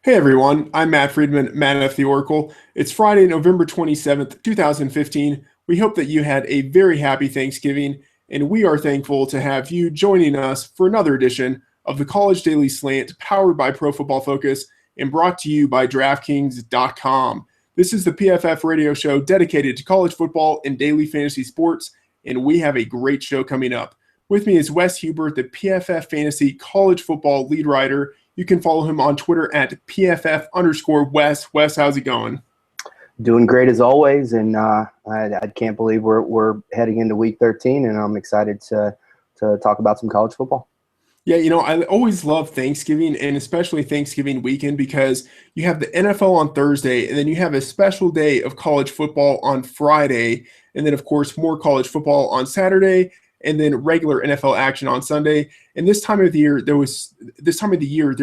Hey everyone, I'm Matt Friedman, Matt F. the Oracle. It's Friday, November 27th, 2015. We hope that you had a very happy Thanksgiving, and we are thankful to have you joining us for another edition of the College Daily Slant, powered by Pro Football Focus and brought to you by DraftKings.com. This is the PFF radio show dedicated to college football and daily fantasy sports, and we have a great show coming up. With me is Wes Hubert, the PFF Fantasy College Football lead writer. You can follow him on Twitter at PFF_Wes. Wes, how's it going? Doing great as always, and I can't believe we're heading into Week 13, and I'm excited to talk about some college football. Yeah, I always love Thanksgiving, and especially Thanksgiving weekend, because you have the NFL on Thursday, and then you have a special day of college football on Friday, and then, of course, more college football on Saturday, and then regular NFL action on Sunday. And this time of the year, there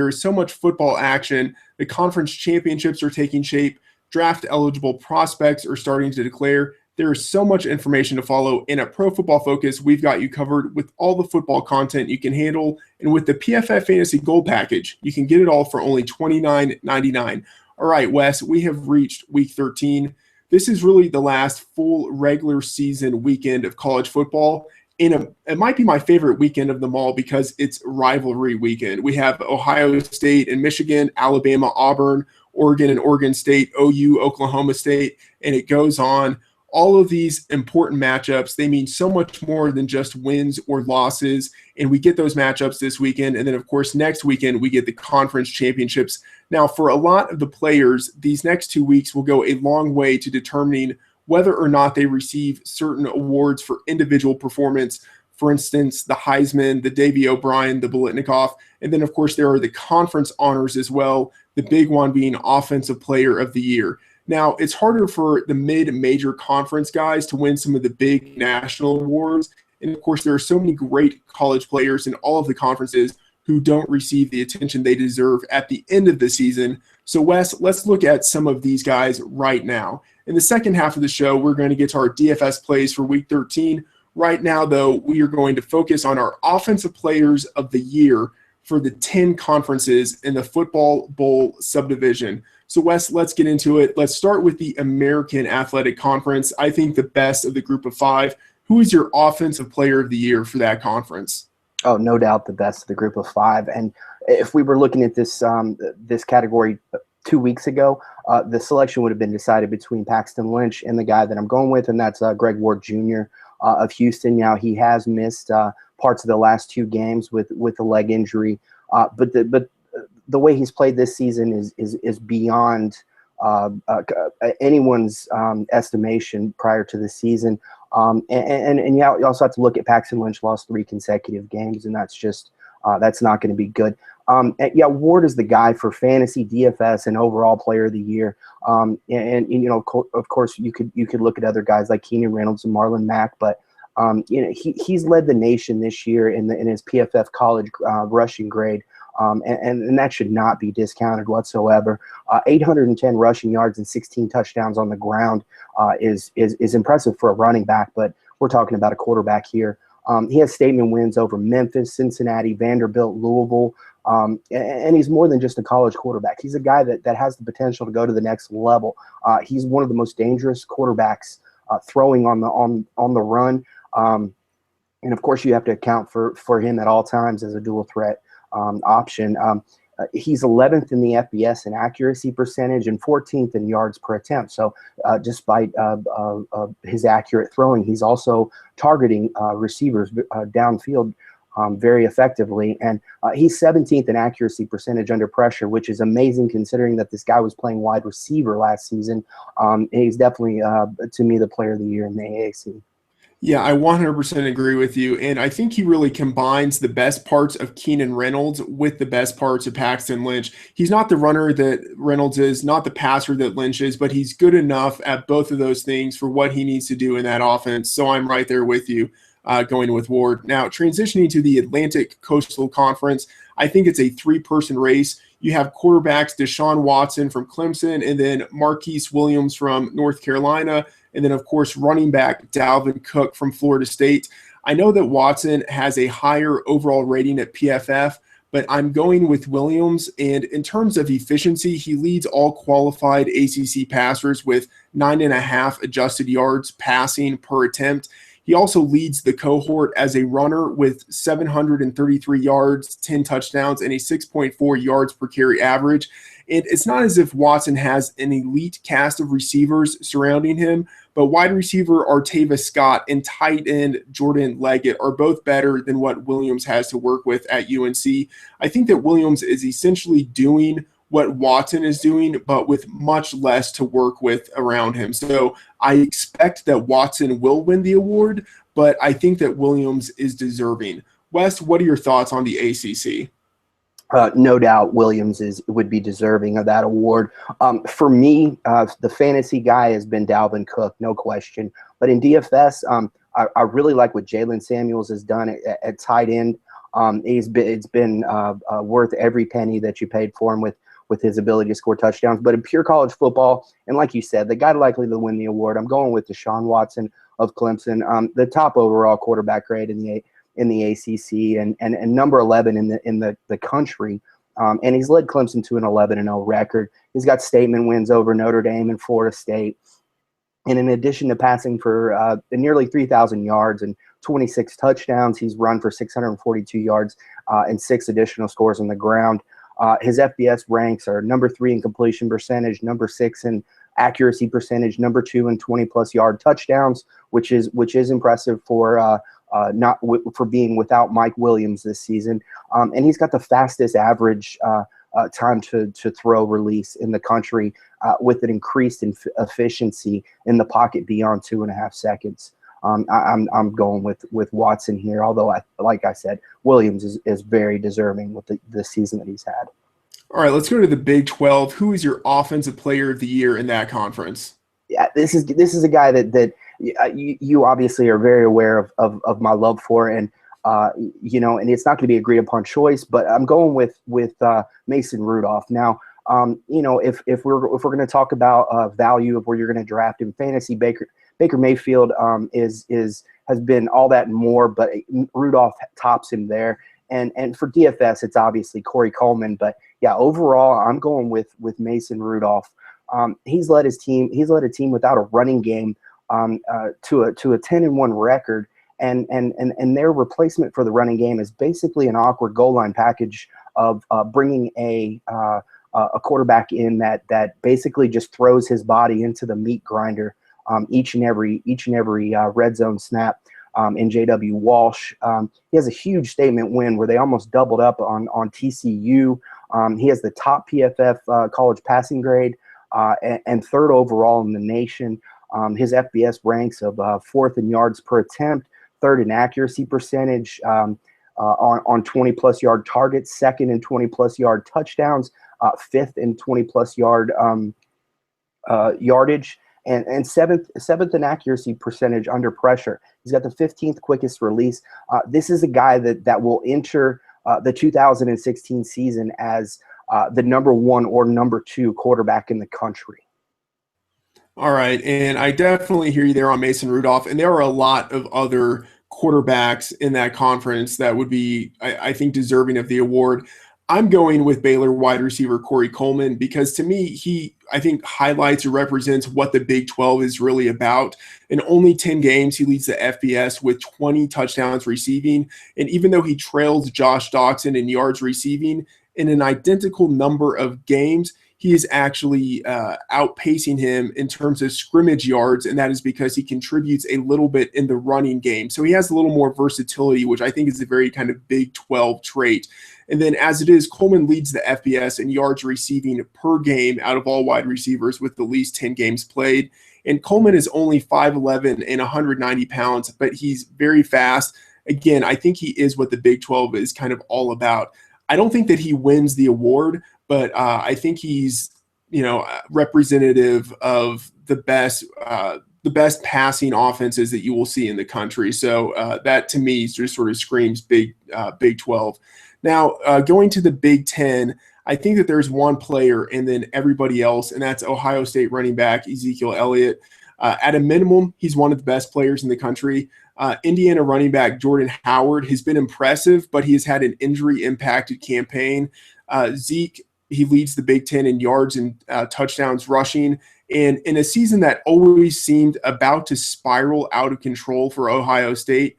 is so much football action. The conference championships are taking shape. Draft eligible prospects are starting to declare. There is so much information to follow. And at Pro Football Focus, we've got you covered with all the football content you can handle. And with the PFF Fantasy Gold Package, you can get it all for only $29.99. All right, Wes, we have reached Week 13. This is really the last full regular season weekend of college football. And it might be my favorite weekend of them all because it's rivalry weekend. We have Ohio State and Michigan, Alabama, Auburn, Oregon and Oregon State, OU, Oklahoma State, and it goes on. All of these important matchups, they mean so much more than just wins or losses, and we get those matchups this weekend. And then, of course, next weekend, we get the conference championships. Now, for a lot of the players, these next 2 weeks will go a long way to determining whether or not they receive certain awards for individual performance. For instance, the Heisman, the Davey O'Brien, the Biletnikoff, and then, of course, there are the conference honors as well, the big one being Offensive Player of the Year. Now, it's harder for the mid-major conference guys to win some of the big national awards, and, of course, there are so many great college players in all of the conferences who don't receive the attention they deserve at the end of the season. So, Wes, let's look at some of these guys right now. In the second half of the show, we're going to get to our DFS plays for Week 13. Right now, though, we are going to focus on our Offensive Players of the Year for the 10 conferences in the Football Bowl subdivision. So, Wes, let's get into it. Let's start with the American Athletic Conference. I think the best of the group of five. Who is your Offensive Player of the Year for that conference? Oh, no doubt the best of the group of five. And if we were looking at this category 2 weeks ago, the selection would have been decided between Paxton Lynch and the guy that I'm going with, and that's Greg Ward Jr. Of Houston. Now, he has missed parts of the last two games with a leg injury, but the way he's played this season is beyond anyone's estimation prior to the season. And you also have to look at Paxton Lynch lost 3 consecutive games, and that's just that's not going to be good. Ward is the guy for fantasy, DFS, and overall player of the year. Of course, you could look at other guys like Keenan Reynolds and Marlon Mack, but he's led the nation this year in his PFF college rushing grade. And that should not be discounted whatsoever. 810 rushing yards and 16 touchdowns on the ground is impressive for a running back, but we're talking about a quarterback here. He has statement wins over Memphis, Cincinnati, Vanderbilt, Louisville, and he's more than just a college quarterback. He's a guy that has the potential to go to the next level. He's one of the most dangerous quarterbacks throwing on the run. And of course, you have to account for him at all times as a dual threat option. He's 11th in the FBS in accuracy percentage and 14th in yards per attempt. So despite his accurate throwing, he's also targeting receivers downfield very effectively. And he's 17th in accuracy percentage under pressure, which is amazing considering that this guy was playing wide receiver last season. And he's definitely, to me, the player of the year in the AAC. Yeah, I 100% agree with you, and I think he really combines the best parts of Keenan Reynolds with the best parts of Paxton Lynch. He's not the runner that Reynolds is, not the passer that Lynch is, but he's good enough at both of those things for what he needs to do in that offense, so I'm right there with you going with Ward. Now, transitioning to the Atlantic Coastal Conference, I think it's a 3-person race. You have quarterbacks Deshaun Watson from Clemson, and then Marquise Williams from North Carolina, and then, of course, running back Dalvin Cook from Florida State. I know that Watson has a higher overall rating at PFF, but I'm going with Williams. And in terms of efficiency, he leads all qualified ACC passers with 9.5 adjusted yards passing per attempt. He also leads the cohort as a runner with 733 yards, 10 touchdowns, and a 6.4 yards per carry average. And it's not as if Watson has an elite cast of receivers surrounding him, but wide receiver Artavis Scott and tight end Jordan Leggett are both better than what Williams has to work with at UNC. I think that Williams is essentially doing what Watson is doing, but with much less to work with around him. So I expect that Watson will win the award, but I think that Williams is deserving. Wes, what are your thoughts on the ACC? No doubt Williams would be deserving of that award. For me, the fantasy guy has been Dalvin Cook, no question. But in DFS, I really like what Jalen Samuels has done at tight end. It's been worth every penny that you paid for him with his ability to score touchdowns. But in pure college football, and like you said, the guy likely to win the award, I'm going with Deshaun Watson of Clemson, the top overall quarterback grade in the ACC and number 11 in the country. And he's led Clemson to an 11-0 record. He's got statement wins over Notre Dame and Florida State. And in addition to passing for nearly 3,000 yards and 26 touchdowns, he's run for 642 yards and 6 additional scores on the ground. His FBS ranks are number 3 in completion percentage, number 6 in accuracy percentage, number 2 in 20-plus yard touchdowns, which is impressive for for being without Mike Williams this season. And he's got the fastest average time to throw release in the country with an increased efficiency in the pocket beyond 2.5 seconds. I'm going with Watson here, although like I said, Williams is very deserving with the season that he's had. All right, let's go to the Big 12. Who is your offensive player of the year in that conference? Yeah, this is a guy that you obviously are very aware of my love for, and and it's not going to be agreed upon choice, but I'm going with Mason Rudolph. Now, if we're going to talk about value of where you're going to draft in fantasy, Baker Mayfield has been all that and more, but Rudolph tops him there. And for DFS, it's obviously Corey Coleman, but yeah, overall, I'm going with Mason Rudolph. He's led a team without a running game to a 10-1 record, and their replacement for the running game is basically an awkward goal line package of bringing a quarterback in that basically just throws his body into the meat grinder each and every red zone snap. In J.W. Walsh, he has a huge statement win where they almost doubled up on TCU. He has the top PFF college passing grade and 3rd overall in the nation. His FBS ranks of 4th in yards per attempt, 3rd in accuracy percentage on 20-plus yard targets, 2nd in 20-plus yard touchdowns, 5th in 20-plus yard yardage, and seventh in accuracy percentage under pressure. He's got the 15th quickest release. This is a guy that will enter the 2016 season as the number 1 or number 2 quarterback in the country. All right, and I definitely hear you there on Mason Rudolph, and there are a lot of other quarterbacks in that conference that would be, I think, deserving of the award. I'm going with Baylor wide receiver Corey Coleman because to me, he, I think, highlights or represents what the Big 12 is really about. In only 10 games, he leads the FBS with 20 touchdowns receiving. And even though he trails Josh Doxson in yards receiving in an identical number of games, he is actually outpacing him in terms of scrimmage yards, and that is because he contributes a little bit in the running game. So he has a little more versatility, which I think is a very kind of Big 12 trait. And then as it is, Coleman leads the FBS in yards receiving per game out of all wide receivers with the least 10 games played. And Coleman is only 5'11" and 190 pounds, but he's very fast. Again, I think he is what the Big 12 is kind of all about. I don't think that he wins the award, but I think he's, representative of the best passing offenses that you will see in the country. So that to me just sort of screams Big 12. Now, going to the Big 10, I think that there's one player and then everybody else, and that's Ohio State running back Ezekiel Elliott. At a minimum, he's one of the best players in the country. Indiana running back Jordan Howard has been impressive, but he has had an injury-impacted campaign. Zeke, he leads the Big Ten in yards and touchdowns rushing. And in a season that always seemed about to spiral out of control for Ohio State,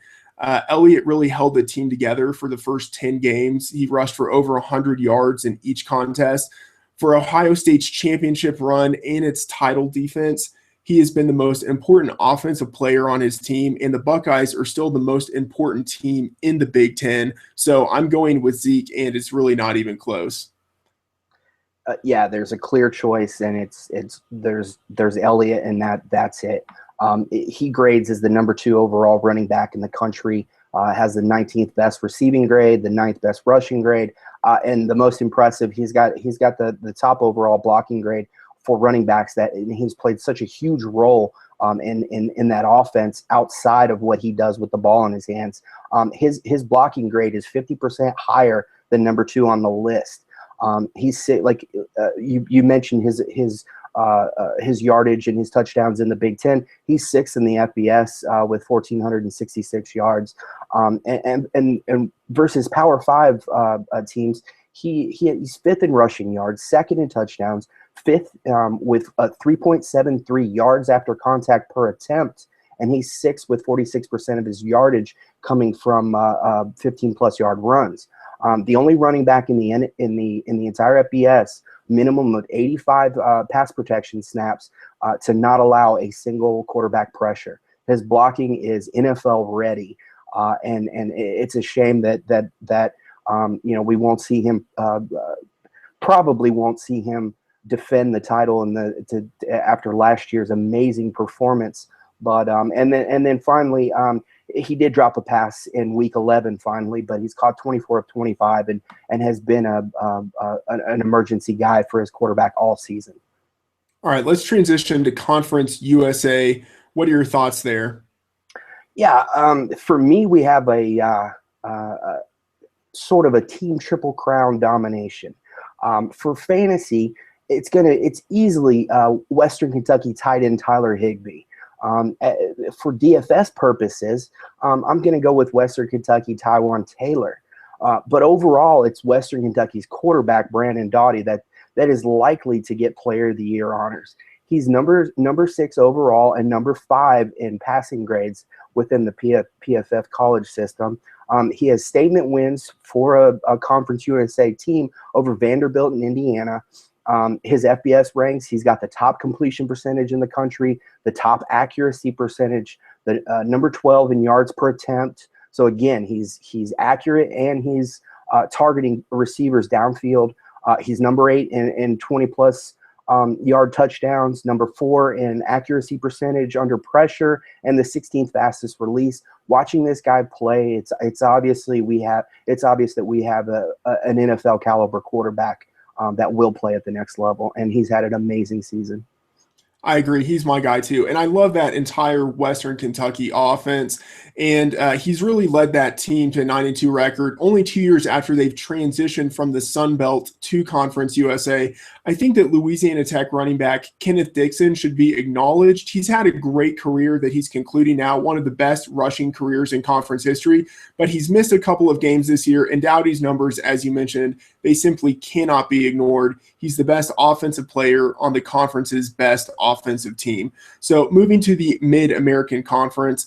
Elliott really held the team together for the first 10 games. He rushed for over 100 yards in each contest. For Ohio State's championship run and its title defense, he has been the most important offensive player on his team, and the Buckeyes are still the most important team in the Big Ten. So I'm going with Zeke, and it's really not even close. Yeah, there's a clear choice, and there's Elliott, and that's it. He grades as the number 2 overall running back in the country. Has the 19th best receiving grade, the 9th best rushing grade, and the most impressive, he's got the top overall blocking grade for running backs. That he's played such a huge role in that offense outside of what he does with the ball in his hands. His blocking grade is 50% higher than number 2 on the list. He's like you mentioned his yardage and his touchdowns in the Big Ten. He's 6th in the FBS with 1,466 yards. And versus Power 5 teams, he's 5th in rushing yards, 2nd in touchdowns, 5th with 3.73 yards after contact per attempt, and he's 6th with 46% of his yardage coming from 15-plus yard runs. The only running back in the entire FBS minimum of 85 pass protection snaps to not allow a single quarterback pressure. His blocking is NFL ready, and it's a shame that we won't see him, probably won't see him defend the title after last year's amazing performance. But and then finally, he did drop a pass in week 11 finally, but he's caught 24 of 25 and has been an emergency guy for his quarterback all season. All right, let's transition to Conference USA. What are your thoughts there? Yeah, for me, we have a sort of a team triple crown domination. For fantasy, it's easily Western Kentucky tight end Tyler Higbee. For DFS purposes, I'm going to go with Western Kentucky Tywan Taylor. But overall, it's Western Kentucky's quarterback, Brandon Doughty, that is likely to get Player of the Year honors. He's number 6 overall and number 5 in passing grades within the PFF college system. He has statement wins for a Conference USA team over Vanderbilt and Indiana. His FBS ranks, he's got the top completion percentage in the country, the top accuracy percentage, the number 12 in yards per attempt. So again, he's accurate, and he's targeting receivers downfield. He's number 8 in 20-plus yard touchdowns, number 4 in accuracy percentage under pressure, and the 16th fastest release. Watching this guy play, it's obvious that we have an NFL caliber quarterback that will play at the next level, and he's had an amazing season. I agree. He's my guy too. And I love that entire Western Kentucky offense. And he's really led that team to a 9-2 record only 2 years after they've transitioned from the Sun Belt to Conference USA. I think that Louisiana Tech running back Kenneth Dixon should be acknowledged. He's had a great career that he's concluding now, one of the best rushing careers in conference history, but he's missed a couple of games this year, and Doughty's numbers, as you mentioned, they simply cannot be ignored. He's the best offensive player on the conference's best offensive team. So moving to the Mid-American Conference,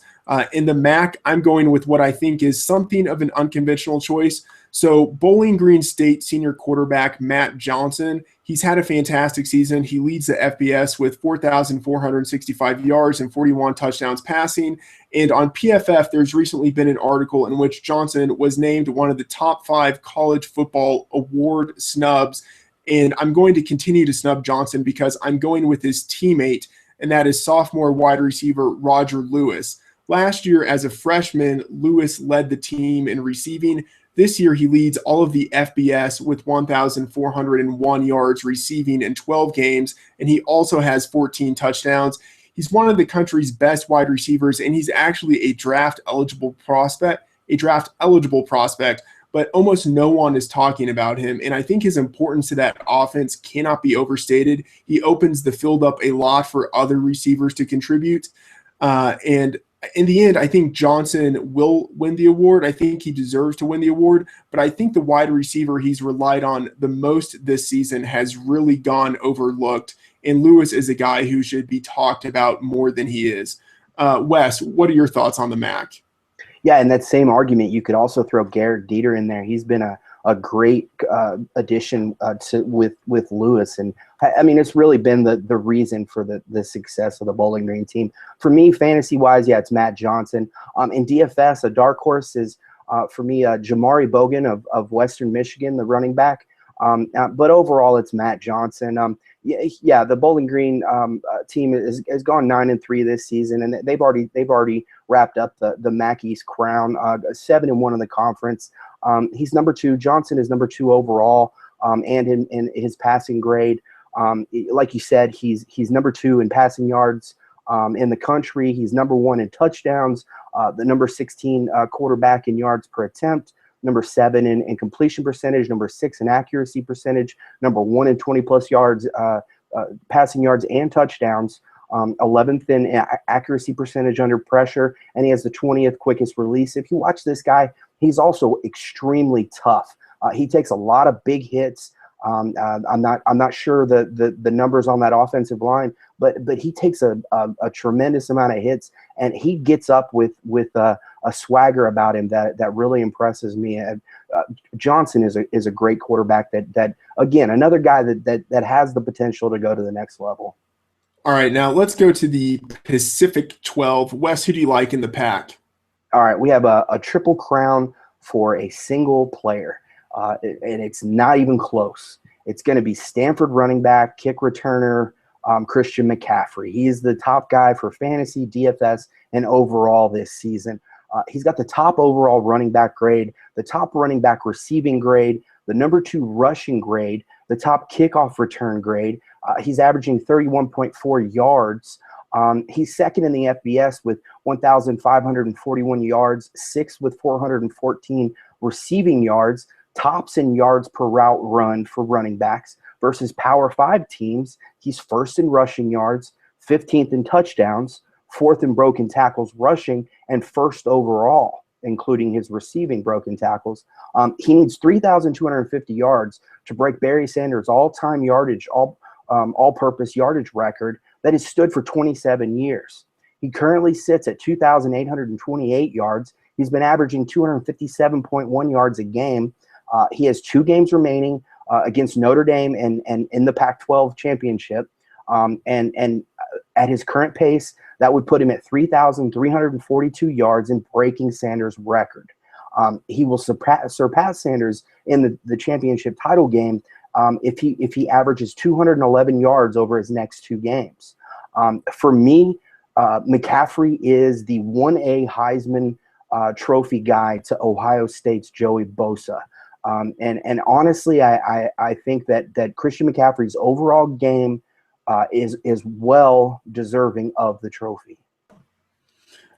in the MAC, I'm going with what I think is something of an unconventional choice. So Bowling Green State senior quarterback Matt Johnson, he's had a fantastic season. He leads the FBS with 4,465 yards and 41 touchdowns passing. And on PFF, there's recently been an article in which Johnson was named one of the top 5 college football award snubs. And I'm going to continue to snub Johnson because I'm going with his teammate, and that is sophomore wide receiver Roger Lewis. Last year, as a freshman, Lewis led the team in receiving. This year, he leads all of the FBS with 1,401 yards receiving in 12 games, and he also has 14 touchdowns. He's one of the country's best wide receivers, and he's actually a draft eligible prospect, but almost no one is talking about him. And I think his importance to that offense cannot be overstated. He opens the field up a lot for other receivers to contribute. And in the end, I think Johnson will win the award. I think he deserves to win the award, but I think the wide receiver he's relied on the most this season has really gone overlooked. And Lewis is a guy who should be talked about more than he is. Wes, what are your thoughts on the MAC? Yeah, in that same argument, you could also throw Garrett Dieter in there. He's been a great addition with Lewis, and I mean it's really been the reason for the success of the Bowling Green team. For me, fantasy wise, yeah, it's Matt Johnson. In DFS, a dark horse is for me Jamari Bogan of Western Michigan, the running back. But overall, it's Matt Johnson. Yeah, the Bowling Green team has gone 9-3 this season, and they've already wrapped up the MAC East crown, 7-1 in the conference. He's number 2. Johnson is number 2 overall, and in his passing grade. Like you said, he's number 2 in passing yards in the country. He's number 1 in touchdowns, the number 16 quarterback in yards per attempt, number 7 in completion percentage, number 6 in accuracy percentage, number 1 in 20-plus yards, passing yards and touchdowns, 11th in accuracy percentage under pressure, and he has the 20th quickest release. If you watch this guy, he's also extremely tough. He takes a lot of big hits. I'm not sure the numbers on that offensive line, but he takes a tremendous amount of hits, and he gets up with a swagger about him that really impresses me. Johnson is a great quarterback that again, another guy that has the potential to go to the next level. All right, now let's go to the Pacific 12. Wes, who do you like in the pack? All right, we have a triple crown for a single player, and it's not even close. It's going to be Stanford running back, kick returner, Christian McCaffrey. He is the top guy for fantasy, DFS, and overall this season. He's got the top overall running back grade, the top running back receiving grade, the number 2 rushing grade, the top kickoff return grade. He's averaging 31.4 yards. He's second in the FBS with 1,541 yards, 6th with 414 receiving yards, tops in yards per route run for running backs versus Power 5 teams. He's first in rushing yards, 15th in touchdowns, 4th in broken tackles rushing, and 1st overall, including his receiving broken tackles. He needs 3,250 yards to break Barry Sanders' all-time yardage, all-purpose yardage record that has stood for 27 years. He currently sits at 2,828 yards. He's been averaging 257.1 yards a game. He has 2 games remaining against Notre Dame and in the Pac-12 championship. And at his current pace, that would put him at 3,342 yards and breaking Sanders' record. He will surpass Sanders in the championship title game if he averages 211 yards over his next 2 games. For me, McCaffrey is the 1A Heisman Trophy guy to Ohio State's Joey Bosa. And honestly, I think that Christian McCaffrey's overall game is well deserving of the trophy.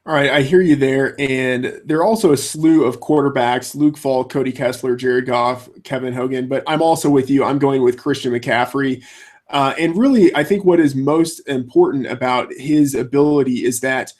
All right, I hear you there. And there are also a slew of quarterbacks: Luke Falk, Cody Kessler, Jared Goff, Kevin Hogan. But I'm also with you. I'm going with Christian McCaffrey. And really, I think what is most important about his ability is that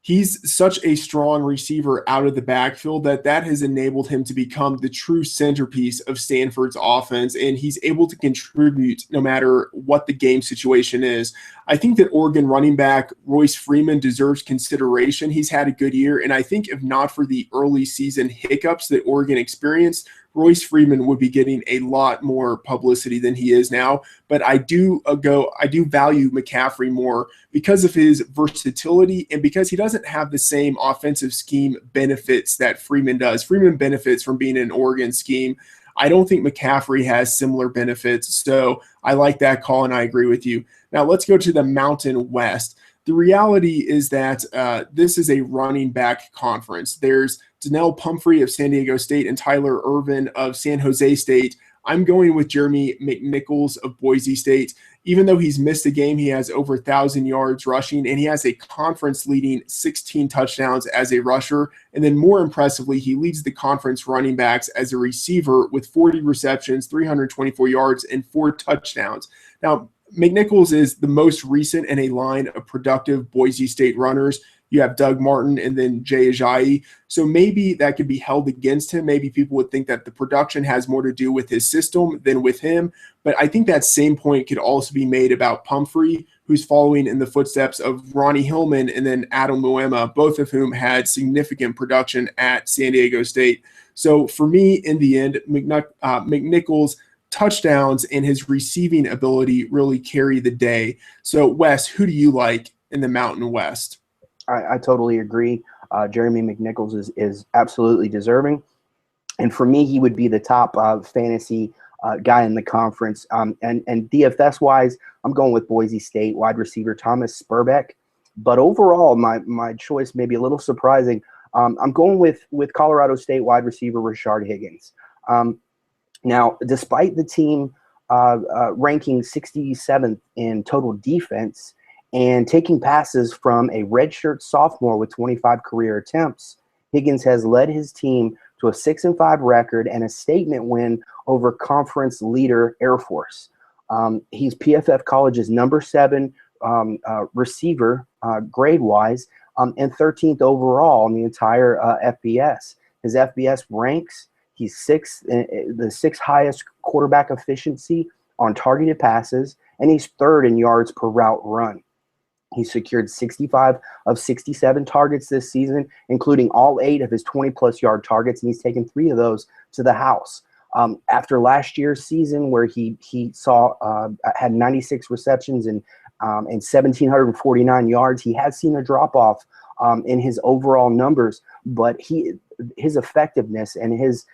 he's such a strong receiver out of the backfield that has enabled him to become the true centerpiece of Stanford's offense, and he's able to contribute no matter what the game situation is. I think that Oregon running back Royce Freeman deserves consideration. He's had a good year, and I think if not for the early season hiccups that Oregon experienced, Royce Freeman would be getting a lot more publicity than he is now. But I do value McCaffrey more because of his versatility and because he doesn't have the same offensive scheme benefits that Freeman does. Freeman benefits from being in an Oregon scheme. I don't think McCaffrey has similar benefits. So I like that call, and I agree with you. Now let's go to the Mountain West. The reality is that this is a running back conference. There's Donnell Pumphrey of San Diego State and Tyler Irvin of San Jose State. I'm going with Jeremy McNichols of Boise State. Even though he's missed a game, he has over 1,000 yards rushing, and he has a conference-leading 16 touchdowns as a rusher. And then more impressively, he leads the conference running backs as a receiver with 40 receptions, 324 yards, and 4 touchdowns. Now, McNichols is the most recent in a line of productive Boise State runners. You have Doug Martin and then Jay Ajayi. So maybe that could be held against him. Maybe people would think that the production has more to do with his system than with him. But I think that same point could also be made about Pumphrey, who's following in the footsteps of Ronnie Hillman and then Adam Muema, both of whom had significant production at San Diego State. So for me, in the end, McNichols' touchdowns and his receiving ability really carry the day. So, Wes, who do you like in the Mountain West? I totally agree. Jeremy McNichols is absolutely deserving. And for me, he would be the top fantasy guy in the conference. And DFS-wise, I'm going with Boise State wide receiver Thomas Spurbeck. But overall, my choice may be a little surprising. I'm going with Colorado State wide receiver Rashard Higgins. Now, despite the team ranking 67th in total defense, and taking passes from a redshirt sophomore with 25 career attempts, Higgins has led his team to a 6-5 record and a statement win over conference leader Air Force. He's PFF College's number 7 receiver grade-wise and 13th overall in the entire FBS. His FBS ranks, he's the sixth highest quarterback efficiency on targeted passes, and he's 3rd in yards per route run. He secured 65 of 67 targets this season, including all 8 of his 20-plus yard targets, and he's taken 3 of those to the house. After last year's season, where he had 96 receptions and 1,749 yards, he has seen a drop-off in his overall numbers, but his effectiveness and his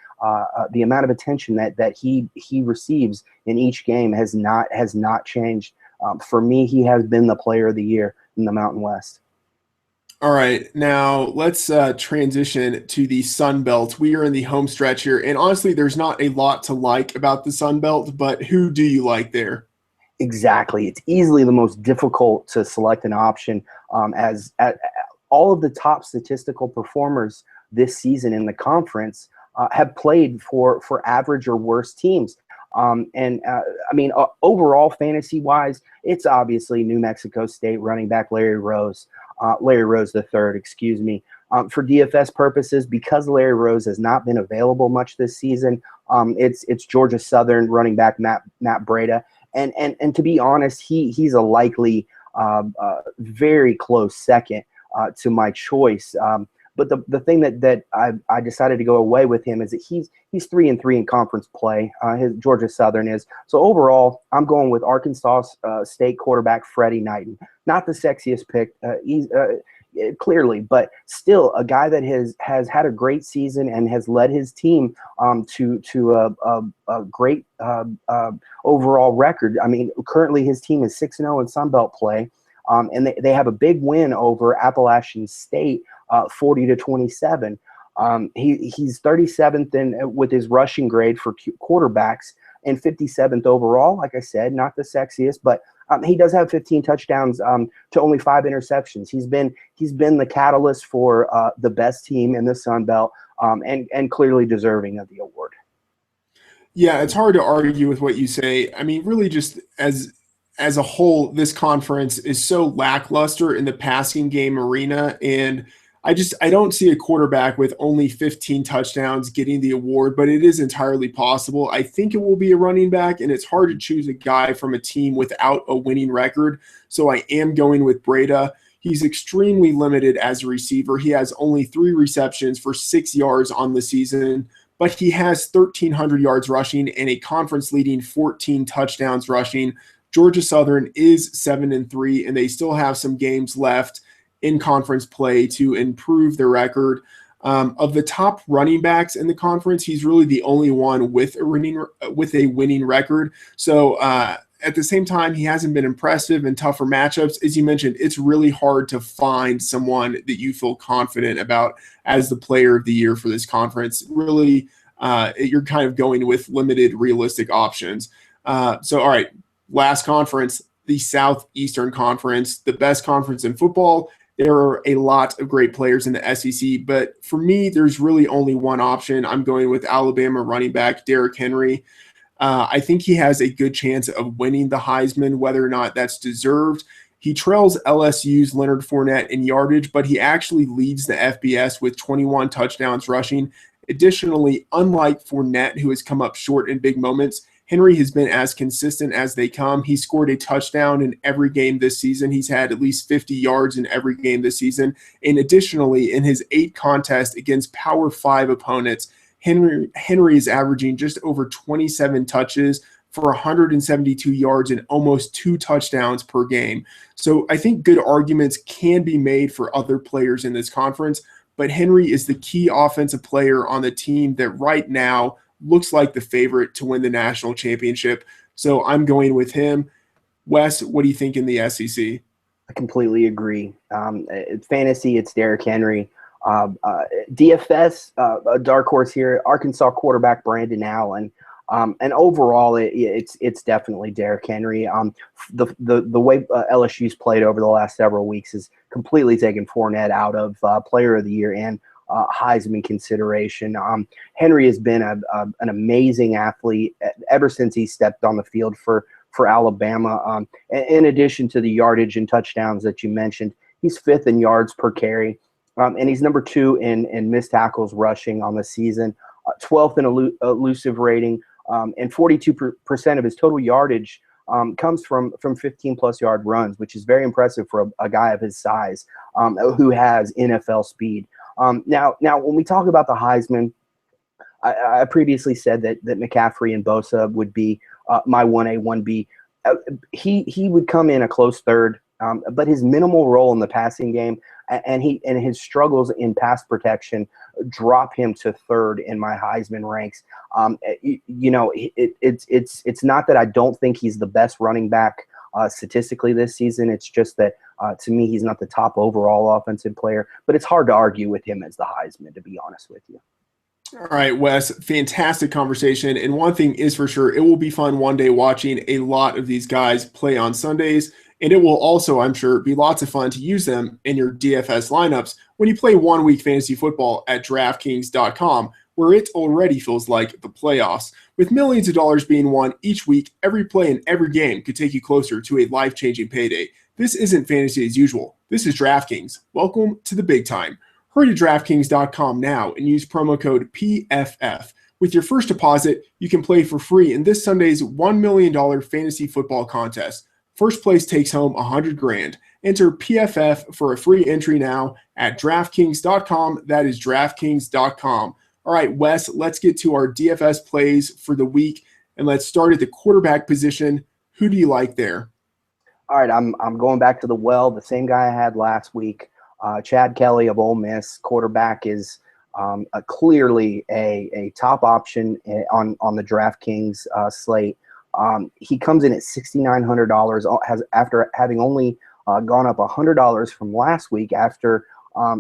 the amount of attention that he receives in each game has not changed. For me, he has been the player of the year in the Mountain West. All right, now let's transition to the Sun Belt. We are in the home stretch here, and honestly, there's not a lot to like about the Sun Belt, but who do you like there? Exactly. It's easily the most difficult to select an option as all of the top statistical performers this season in the conference have played for average or worse teams. Overall, fantasy-wise, it's obviously New Mexico State running back Larry Rose III, excuse me. For DFS purposes, because Larry Rose has not been available much this season, it's Georgia Southern running back Matt Breida. And to be honest, he's a likely very close second to my choice. But the thing that I decided to go away with him is that he's 3-3 in conference play. His Georgia Southern is. So overall, I'm going with Arkansas State quarterback Freddie Knighton. Not the sexiest pick, clearly, but still a guy that has had a great season and has led his team to a great overall record. I mean, currently his team is 6-0 in Sun Belt play, and they have a big win over Appalachian State. 40-27. He's 37th with his rushing grade for quarterbacks and 57th overall. Like I said, not the sexiest, but he does have 15 touchdowns to only 5 interceptions. He's been the catalyst for the best team in the Sun Belt and clearly deserving of the award. Yeah, it's hard to argue with what you say. I mean, really, just as a whole, this conference is so lackluster in the passing game arena, and I don't see a quarterback with only 15 touchdowns getting the award, but it is entirely possible. I think it will be a running back, and it's hard to choose a guy from a team without a winning record. So I am going with Breida. He's extremely limited as a receiver. He has only 3 receptions for 6 yards on the season, but he has 1,300 yards rushing and a conference-leading 14 touchdowns rushing. Georgia Southern is 7-3, and they still have some games left in conference play to improve their record. Of the top running backs in the conference, he's really the only one with a winning record. So at the same time, he hasn't been impressive in tougher matchups. As you mentioned, it's really hard to find someone that you feel confident about as the player of the year for this conference. Really, you're kind of going with limited realistic options. All right, last conference, the Southeastern Conference, the best conference in football. There are a lot of great players in the SEC, but for me, there's really only one option. I'm going with Alabama running back Derrick Henry. I think he has a good chance of winning the Heisman, whether or not that's deserved. He trails LSU's Leonard Fournette in yardage, but he actually leads the FBS with 21 touchdowns rushing. Additionally, unlike Fournette, who has come up short in big moments, Henry has been as consistent as they come. He scored a touchdown in every game this season. He's had at least 50 yards in every game this season. And additionally, in his 8 contests against Power 5 opponents, Henry is averaging just over 27 touches for 172 yards and almost 2 touchdowns per game. So I think good arguments can be made for other players in this conference, but Henry is the key offensive player on the team that right now looks like the favorite to win the national championship. So I'm going with him. Wes, what do you think in the SEC? I completely agree. Fantasy, it's Derrick Henry. DFS, a dark horse here, Arkansas quarterback Brandon Allen. And overall, it's definitely Derrick Henry. The way LSU's played over the last several weeks is completely taken Fournette out of Player of the Year and Heisman consideration. Henry has been an amazing athlete ever since he stepped on the field for Alabama. In addition to the yardage and touchdowns that you mentioned, he's 5th in yards per carry, and he's number 2 in missed tackles rushing on the season, 12th in elusive rating, and 42% of his total yardage comes from 15-plus yard runs, which is very impressive for a guy of his size who has NFL speed. Now, when we talk about the Heisman, I previously said that McCaffrey and Bosa would be my 1A, 1B. He would come in a close third, but his minimal role in the passing game and his struggles in pass protection drop him to 3rd in my Heisman ranks. It's not that I don't think he's the best running back statistically this season. It's just that to me, he's not the top overall offensive player, but it's hard to argue with him as the Heisman, to be honest with you. All right, Wes, fantastic conversation. And one thing is for sure, it will be fun one day watching a lot of these guys play on Sundays. And it will also, I'm sure, be lots of fun to use them in your DFS lineups when you play 1 week fantasy football at DraftKings.com, where it already feels like the playoffs. With millions of dollars being won each week, every play in every game could take you closer to a life-changing payday. This isn't fantasy as usual. This is DraftKings. Welcome to the big time. Hurry to DraftKings.com now and use promo code PFF. With your first deposit, you can play for free in this Sunday's $1 million fantasy football contest. First place takes home $100,000. Enter PFF for a free entry now at DraftKings.com. That is DraftKings.com. All right, Wes, let's get to our DFS plays for the week, and let's start at the quarterback position. Who do you like there? All right, I'm going back to the same guy I had last week. Chad Kelly of Ole Miss, quarterback, is clearly a top option on the DraftKings slate. He comes in at $6,900 after having only gone up $100 from last week after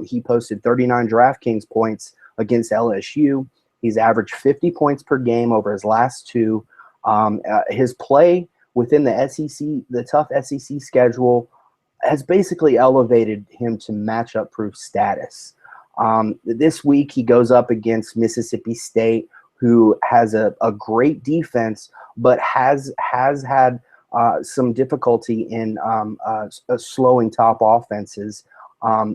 he posted 39 DraftKings points against LSU. He's averaged 50 points per game over his last 2. His play within the SEC, the tough SEC schedule, has basically elevated him to matchup-proof status. This week, he goes up against Mississippi State, who has a great defense, but has had some difficulty in slowing top offenses.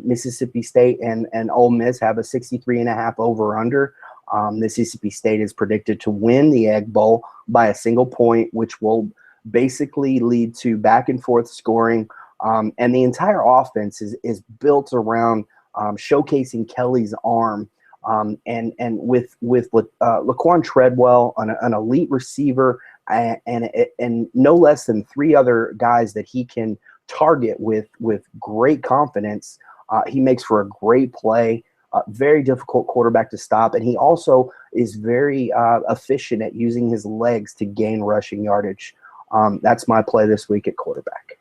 Mississippi State and Ole Miss have a 63.5 over/under. Mississippi State is predicted to win the Egg Bowl by a single point, which will basically lead to back-and-forth scoring. And the entire offense is built around showcasing Kelly's arm. And with Laquan Treadwell, an elite receiver, and no less than 3 other guys that he can target with great confidence, he makes for a great play. Very difficult quarterback to stop, and he also is very efficient at using his legs to gain rushing yardage. That's my play this week at quarterback.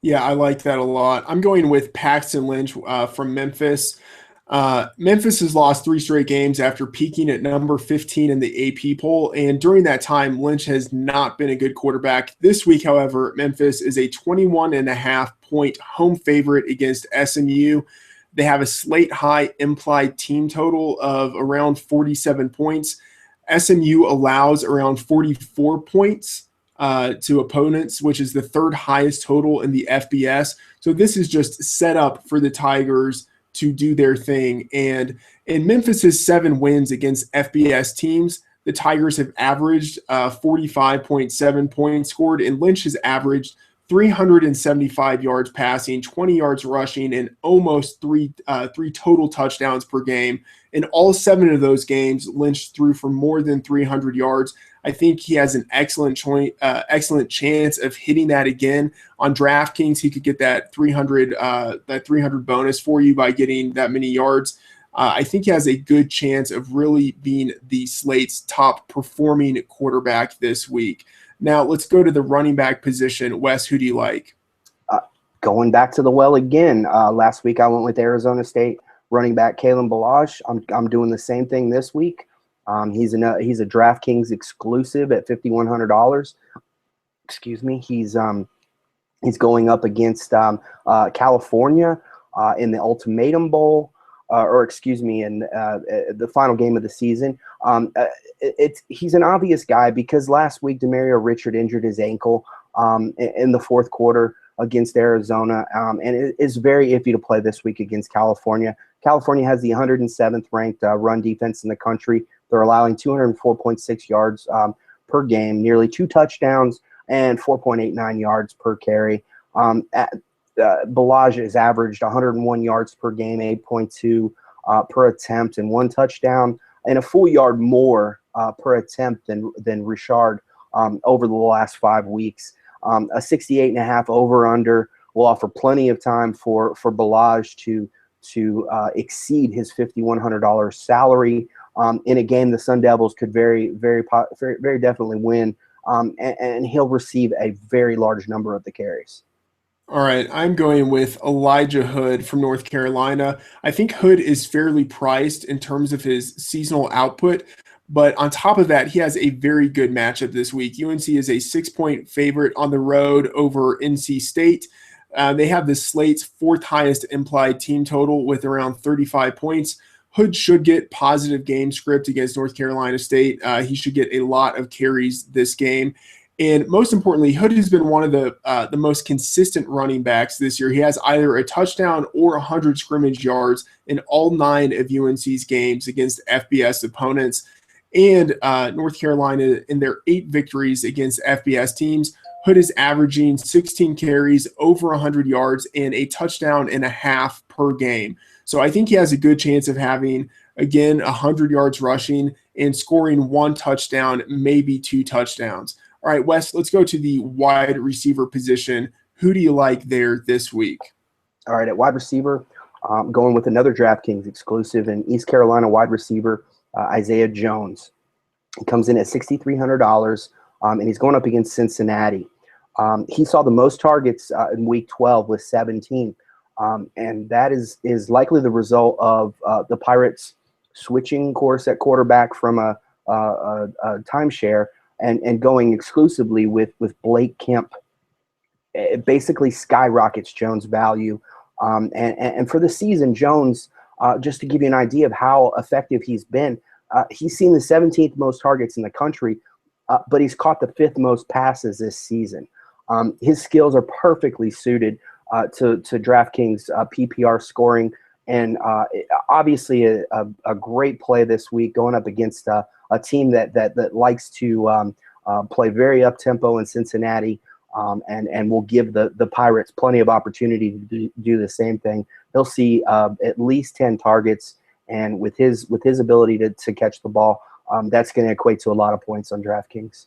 Yeah, I like that a lot. I'm going with Paxton Lynch from Memphis. Memphis has lost 3 straight games after peaking at number 15 in the AP poll, and during that time, Lynch has not been a good quarterback. This week, however, Memphis is a 21.5-point home favorite against SMU. They have a slate-high implied team total of around 47 points. SMU allows around 44 points to opponents, which is the third highest total in the FBS. So this is just set up for the Tigers to do their thing. And in Memphis's 7 wins against FBS teams, the Tigers have averaged 45.7 points scored, and Lynch has averaged 375 yards passing, 20 yards rushing, and almost three total touchdowns per game. In all 7 of those games, Lynch threw for more than 300 yards. I think he has an excellent chance of hitting that again on DraftKings. He could get that 300 bonus for you by getting that many yards. I think he has a good chance of really being the slate's top performing quarterback this week. Now let's go to the running back position. Wes, who do you like? Going back to the well again. Last week I went with Arizona State running back Kalen Ballage. I'm doing the same thing this week. He's a DraftKings exclusive at $5,100. Excuse me. He's going up against California in the Ultimatum Bowl, in the final game of the season. He's an obvious guy because last week Demario Richard injured his ankle in the fourth quarter against Arizona, and it is very iffy to play this week against California. California has the 107th ranked run defense in the country. They're allowing 204.6 yards per game, nearly 2 touchdowns, and 4.89 yards per carry. Ballage has averaged 101 yards per game, 8.2 per attempt, and 1 touchdown, and a full yard more per attempt than Richard over the last 5 weeks. A 68.5 over/under will offer plenty of time for Ballage to exceed his $5,100 salary in a game the Sun Devils could very definitely win, and he'll receive a very large number of the carries. All right, I'm going with Elijah Hood from North Carolina. I think Hood is fairly priced in terms of his seasonal output, but on top of that, he has a very good matchup this week. UNC is a 6-point favorite on the road over NC State. They have the slate's 4th highest implied team total with around 35 points. Hood should get positive game script against North Carolina State. He should get a lot of carries this game. And most importantly, Hood has been one of the most consistent running backs this year. He has either a touchdown or 100 scrimmage yards in all 9 of UNC's games against FBS opponents. And North Carolina, in their 8 victories against FBS teams, Hood is averaging 16 carries, over 100 yards, and a touchdown and a half per game. So I think he has a good chance of having, again, 100 yards rushing and scoring 1 touchdown, maybe 2 touchdowns. All right, Wes, let's go to the wide receiver position. Who do you like there this week? All right, at wide receiver, going with another DraftKings exclusive and East Carolina wide receiver, Isaiah Jones. He comes in at $6,300, and he's going up against Cincinnati. He saw the most targets in Week 12 with 17, and that is likely the result of the Pirates switching course at quarterback from a timeshare and going exclusively with Blake Kemp. It basically skyrockets Jones' value. And for the season, Jones, just to give you an idea of how effective he's been, he's seen the 17th most targets in the country, but he's caught the 5th most passes this season. His skills are perfectly suited to DraftKings PPR scoring, and obviously a great play this week going up against a team that likes to play very up-tempo in Cincinnati, and will give the Pirates plenty of opportunity to do the same thing. He'll see at least 10 targets, and with his ability to catch the ball, that's going to equate to a lot of points on DraftKings.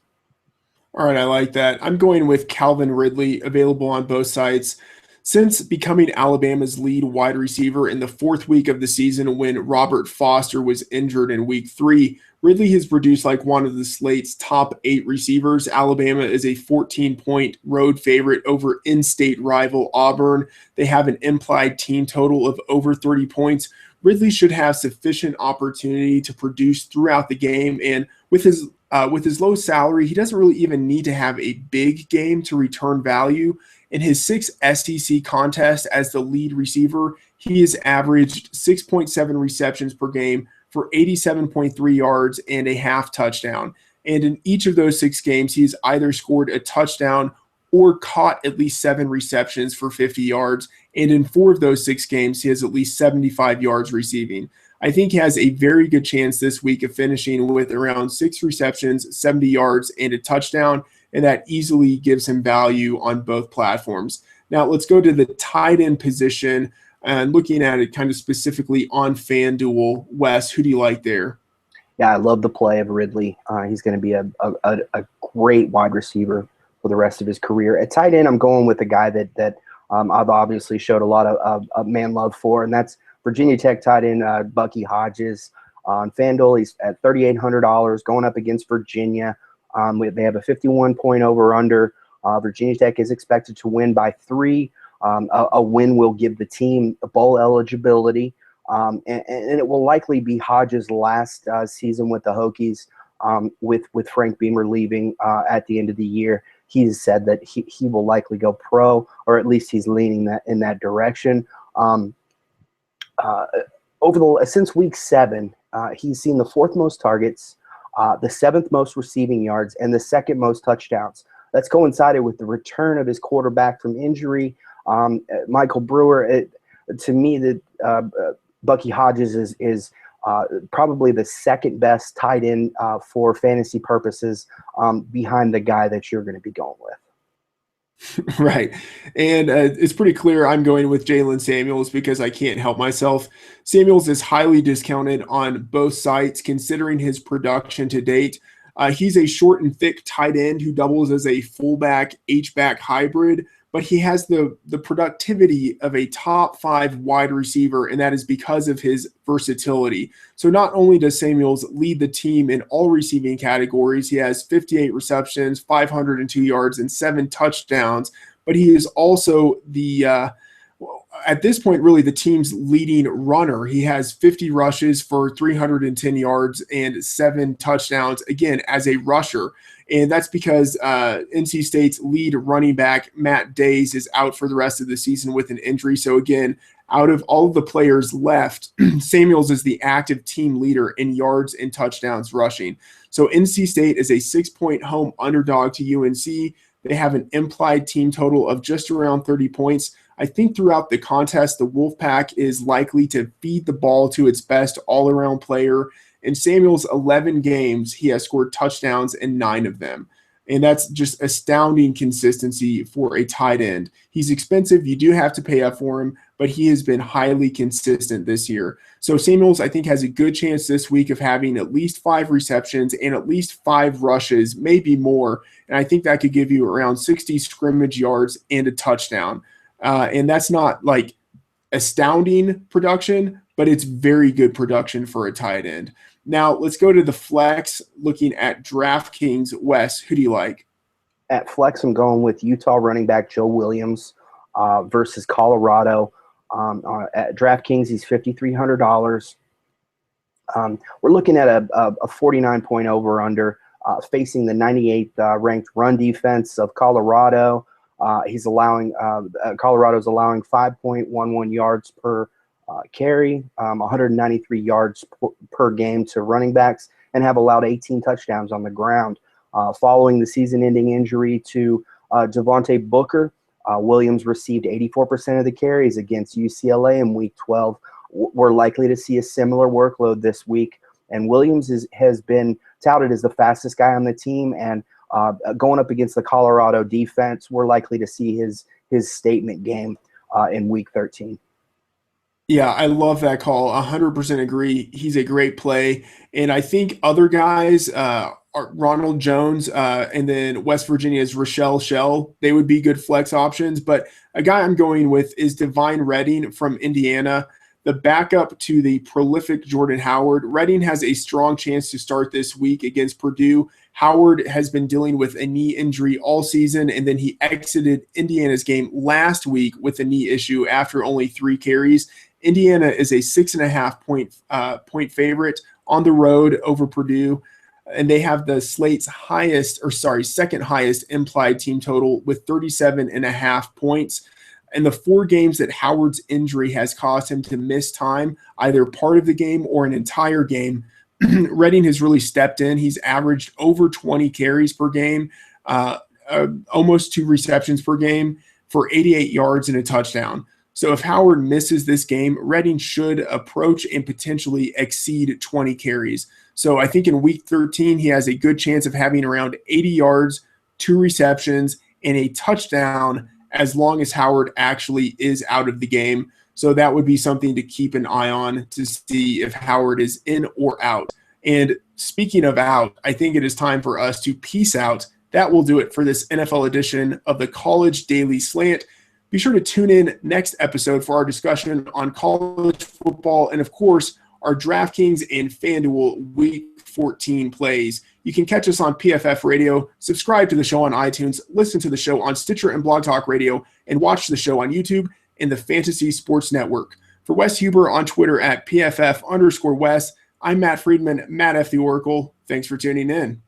All right, I like that. I'm going with Calvin Ridley, available on both sites. Since becoming Alabama's lead wide receiver in the 4th week of the season when Robert Foster was injured in Week 3, Ridley has produced like one of the slate's top 8 receivers. Alabama is a 14-point road favorite over in-state rival Auburn. They have an implied team total of over 30 points, Ridley should have sufficient opportunity to produce throughout the game. And with his low salary, he doesn't really even need to have a big game to return value. In his 6 SEC contests as the lead receiver, he has averaged 6.7 receptions per game for 87.3 yards and a half touchdown. And in each of those 6 games, he has either scored a touchdown or caught at least 7 receptions for 50 yards. And in 4 of those 6 games, he has at least 75 yards receiving. I think he has a very good chance this week of finishing with around 6 receptions, 70 yards, and a touchdown, and that easily gives him value on both platforms. Now, let's go to the tight end position and looking at it kind of specifically on FanDuel. Wes, who do you like there? Yeah, I love the play of Ridley. He's going to be a great wide receiver for the rest of his career. At tight end, I'm going with a guy that I've obviously showed a lot of man love for, and that's Virginia Tech tight end Bucky Hodges. On FanDuel, he's at $3,800 going up against Virginia. They have a 51-point over-under. Virginia Tech is expected to win by 3. A win will give the team bowl eligibility, and it will likely be Hodges' last season with the Hokies, with Frank Beamer leaving at the end of the year. He's said that he will likely go pro, or at least he's leaning in that direction. Since week 7, he's seen the 4th most targets, the 7th most receiving yards, and the 2nd most touchdowns. That's coincided with the return of his quarterback from injury, Michael Brewer. To me, Bucky Hodges is probably the 2nd best tight end for fantasy purposes, behind the guy that you're going to be going with. Right. And it's pretty clear I'm going with Jalen Samuels because I can't help myself. Samuels is highly discounted on both sites considering his production to date. He's a short and thick tight end who doubles as a fullback, H-back hybrid, but he has the productivity of a top 5 wide receiver, and that is because of his versatility. So not only does Samuels lead the team in all receiving categories, he has 58 receptions, 502 yards, and 7 touchdowns, but he is also at this point, really the team's leading runner. He has 50 rushes for 310 yards and 7 touchdowns, again, as a rusher. And that's because NC State's lead running back, Matt Days, is out for the rest of the season with an injury. So again, out of all of the players left, Samuels is the active team leader in yards and touchdowns rushing. So NC State is a 6-point home underdog to UNC. They have an implied team total of just around 30 points. I think throughout the contest, the Wolfpack is likely to feed the ball to its best all-around player. In Samuel's 11 games, he has scored touchdowns in 9 of them. And that's just astounding consistency for a tight end. He's expensive. You do have to pay up for him, but he has been highly consistent this year. So Samuels, I think, has a good chance this week of having at least 5 receptions and at least 5 rushes, maybe more. And I think that could give you around 60 scrimmage yards and a touchdown. And that's not like astounding production, but it's very good production for a tight end. Now, let's go to the flex, looking at DraftKings. Wes, who do you like? At flex, I'm going with Utah running back Joe Williams versus Colorado. At DraftKings, he's $5,300. We're looking at a 49-point over-under, facing the 98th ranked run defense of Colorado. Colorado's allowing 5.11 yards per carry, 193 yards per game to running backs, and have allowed 18 touchdowns on the ground. Following the season-ending injury to Devontae Booker, Williams received 84% of the carries against UCLA in Week 12. We're likely to see a similar workload this week, and Williams has been touted as the fastest guy on the team, and going up against the Colorado defense, we're likely to see his statement game in Week 13. Yeah, I love that call. 100% agree. He's a great play. And I think other guys, are Ronald Jones, and then West Virginia's Rochelle Shell, they would be good flex options. But a guy I'm going with is Divine Redding from Indiana, the backup to the prolific Jordan Howard. Redding has a strong chance to start this week against Purdue. Howard has been dealing with a knee injury all season, and then he exited Indiana's game last week with a knee issue after only 3 carries. Indiana is a 6.5 point favorite on the road over Purdue, and they have the slate's second highest implied team total with 37.5 points. And the 4 games that Howard's injury has caused him to miss time, either part of the game or an entire game, Redding has really stepped in. He's averaged over 20 carries per game, almost 2 receptions per game for 88 yards and a touchdown. So if Howard misses this game, Redding should approach and potentially exceed 20 carries. So I think in week 13, he has a good chance of having around 80 yards, 2 receptions, and a touchdown as long as Howard actually is out of the game. So that would be something to keep an eye on to see if Howard is in or out. And speaking of out, I think it is time for us to peace out. That will do it for this NFL edition of the College Daily Slant. Be sure to tune in next episode for our discussion on college football and, of course, our DraftKings and FanDuel Week 14 plays. You can catch us on PFF Radio, subscribe to the show on iTunes, listen to the show on Stitcher and Blog Talk Radio, and watch the show on YouTube and the Fantasy Sports Network. For Wes Huber on Twitter at PFF_Wes, I'm Matt Friedman, Matt F. the Oracle. Thanks for tuning in.